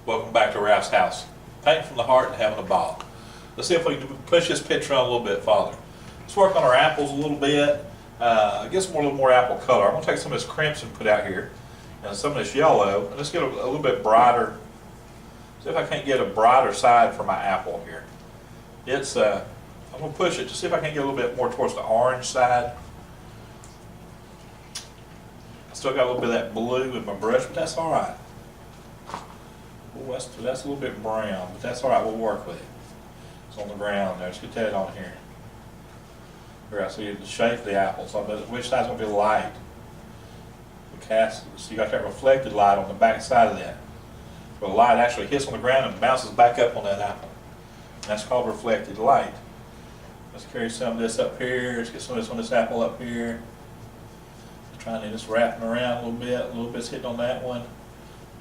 Welcome back to Ralph's house. Painting from the heart and having a ball. Let's see if we can push this picture on a little bit farther. Let's work on our apples a little bit. Get some more, a little more apple color. I'm going to take some of this crimson put out here and some of this yellow. And let's get a little bit brighter. See if I can't get a brighter side for my apple here. I'm going to push it to see if I can get a little bit more towards the orange side. I still got a little bit of that blue with my brush, but that's all right. Ooh, that's a little bit brown, but that's all right. We'll work with it. It's on the ground there. Let's get that on here. All right, so you get the shape of the apple. So which side's going to be light? So you got that reflected light on the back side of that. Where the light actually hits on the ground and bounces back up on that apple. And that's called reflected light. Let's carry some of this up here. Let's get some of this on this apple up here. Trying to just wrapping around a little bit's hitting on that one.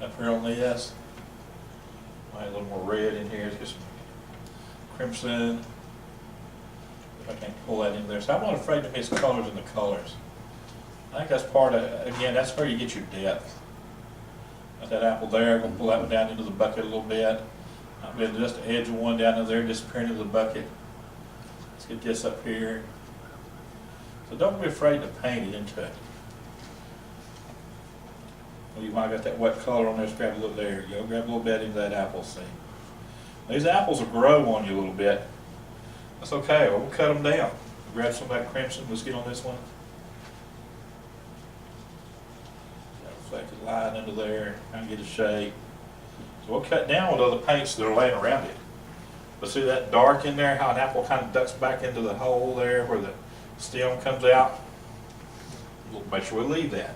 Up here on this. Might a little more red in here. Let's get some crimson. If I can't pull that in there. So I'm not afraid to mix colors in the colors. I think that's part of, again, that's where you get your depth. Got that apple there. I'm going to pull that one down into the bucket a little bit. I'll be just the edge of one down in there, disappearing into the bucket. Let's get this up here. So don't be afraid to paint it into it. Well, you might have got that wet color on there, just grab a little, there you go, grab a little bit into that apple seed. These apples will grow on you a little bit. That's okay, we'll cut them down. Grab some of that crimson, let's get on this one. Reflected light into there, kind of get a shape. So we'll cut down with other paints that are laying around it. But see that dark in there, how an apple kind of ducks back into the hole there where the stem comes out? We'll make sure we leave that.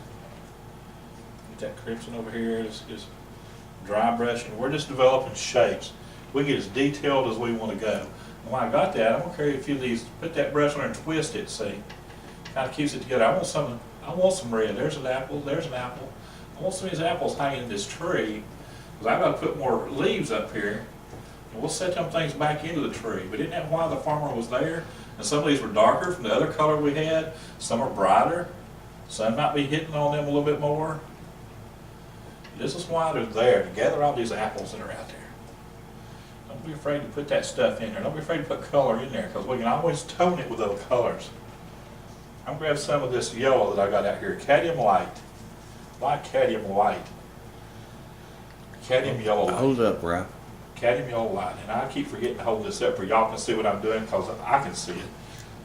That crimson over here, just dry brushing. We're just developing shapes. We get as detailed as we want to go. And when I got that, I'm going to carry a few of these, put that brush on there and twist it, see? Kind of keeps it together. I want some red. There's an apple, there's an apple. I want some of these apples hanging in this tree, because I've got to put more leaves up here. And we'll set them things back into the tree. But isn't that why the farmer was there? And some of these were darker from the other color we had. Some are brighter. Sun might be hitting on them a little bit more. This is why they're there, to gather all these apples that are out there. Don't be afraid to put that stuff in there. Don't be afraid to put color in there, because we can always tone it with other colors. I'm going to grab some of this yellow that I got out here, cadmium light. Light cadmium light. Cadmium yellow light. Hold up, Ralph. Cadmium yellow light. And I keep forgetting to hold this up where y'all can see what I'm doing, because I can see it.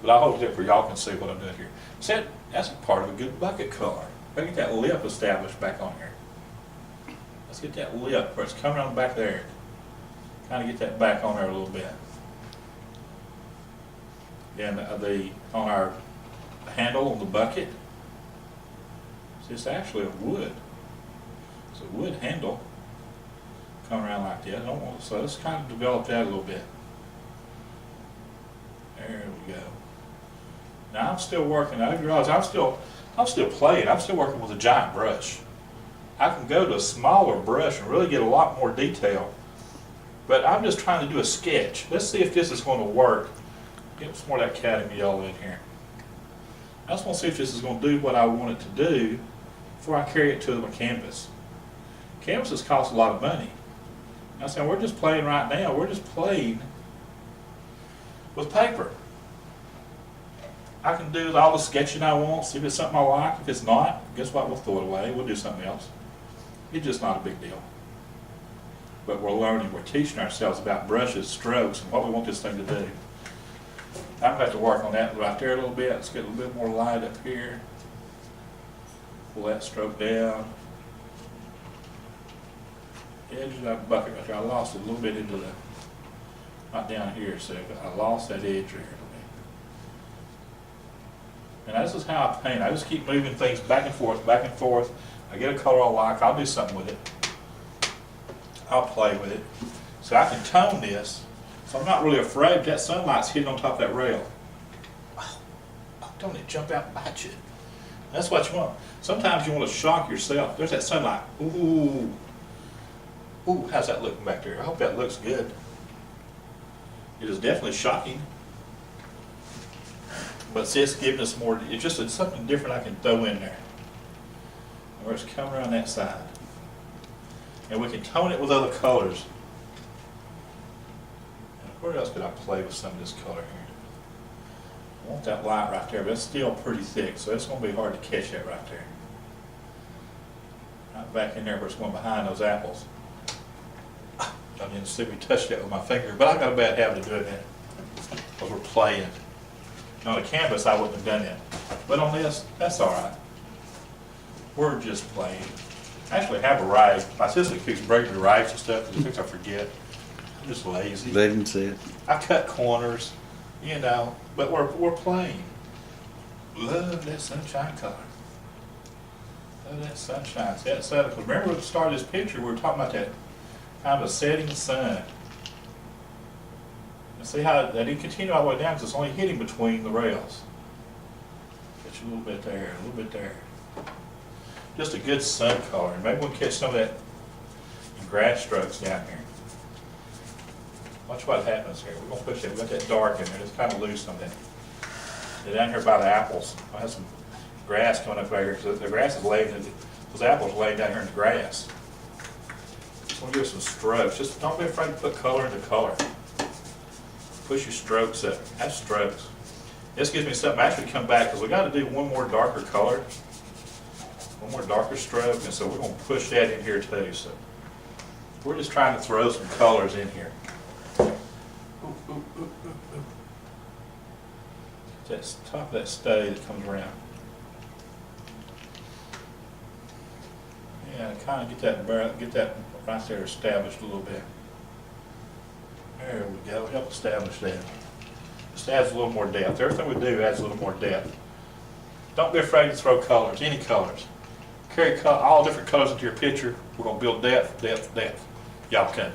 But I'll hold it up where y'all can see what I'm doing here. See, that's a part of a good bucket color. Look at that lip established back on here. Let's get that lip where it's coming around the back there. Kind of get that back on there a little bit. Then on our handle on the bucket, it's actually a wood. It's a wood handle coming around like that. So let's kind of develop that a little bit. There we go. Now I'm still working. I realize I'm still playing. I'm still working with a giant brush. I can go to a smaller brush and really get a lot more detail. But I'm just trying to do a sketch. Let's see if this is going to work. Get some more of that cadmium yellow in here. I just want to see if this is going to do what I want it to do before I carry it to my canvas. Canvases cost a lot of money. I'm saying we're just playing right now. We're just playing with paper. I can do all the sketching I want, see if it's something I like. If it's not, guess what? We'll throw it away. We'll do something else. It's just not a big deal. But we're learning, we're teaching ourselves about brushes, strokes, and what we want this thing to do. I'm going to have to work on that right there a little bit. Let's get a little bit more light up here. Pull that stroke down. Edge of that bucket right there. I lost it a little bit into the, not down here, so I lost that edge right here. And this is how I paint. I just keep moving things back and forth, back and forth. I get a color I like, I'll do something with it. I'll play with it. So I can tone this, so I'm not really afraid that sunlight's hitting on top of that rail. Oh, don't it jump out and bite you. That's what you want. Sometimes you want to shock yourself. There's that sunlight. Ooh. Ooh, how's that looking back there? I hope that looks good. It is definitely shocking. But see, it's giving us more, it's just something different I can throw in there. Where it's coming around that side. And we can tone it with other colors. And where else could I play with some of this color here? I want that light right there, but it's still pretty thick, so it's going to be hard to catch that right there. Right back in there where it's going behind those apples. I didn't see me touch that with my finger, but I got a bad habit of doing that because we're playing. On a canvas, I wouldn't have done that. But on this, that's all right. We're just playing. I actually have a rag. My sister keeps bringing me rags and stuff because she thinks I forget. I'm just lazy. They didn't see it. I cut corners, you know, but we're playing. Love that sunshine color. Love that sunshine. See that sun? Because remember at the start of this picture, we were talking about that kind of a setting sun. And see how that didn't continue all the way down because it's only hitting between the rails. Catch a little bit there, a little bit there. Just a good sun color. And maybe we'll catch some of that in grass strokes down here. Watch what happens here. We're going to push it. We've got that dark in there. It's kind of loose on that. They're down here by the apples. I have some grass coming up right here because the grass is laying, those apples are laying down here in the grass. Just want to give some strokes. Just don't be afraid to put color into color. Push your strokes up. Have strokes. This gives me something to actually come back because we got to do one more darker color. One more darker stroke, and so we're going to push that in here too. So we're just trying to throw some colors in here. Ooh, ooh, ooh, ooh, ooh. That's the top of that stay that comes around. Yeah, kind of get that right there established a little bit. There we go. Help establish that. Just adds a little more depth. Everything we do adds a little more depth. Don't be afraid to throw colors, any colors. Carry all different colors into your picture. We're going to build depth, depth, depth. Y'all can.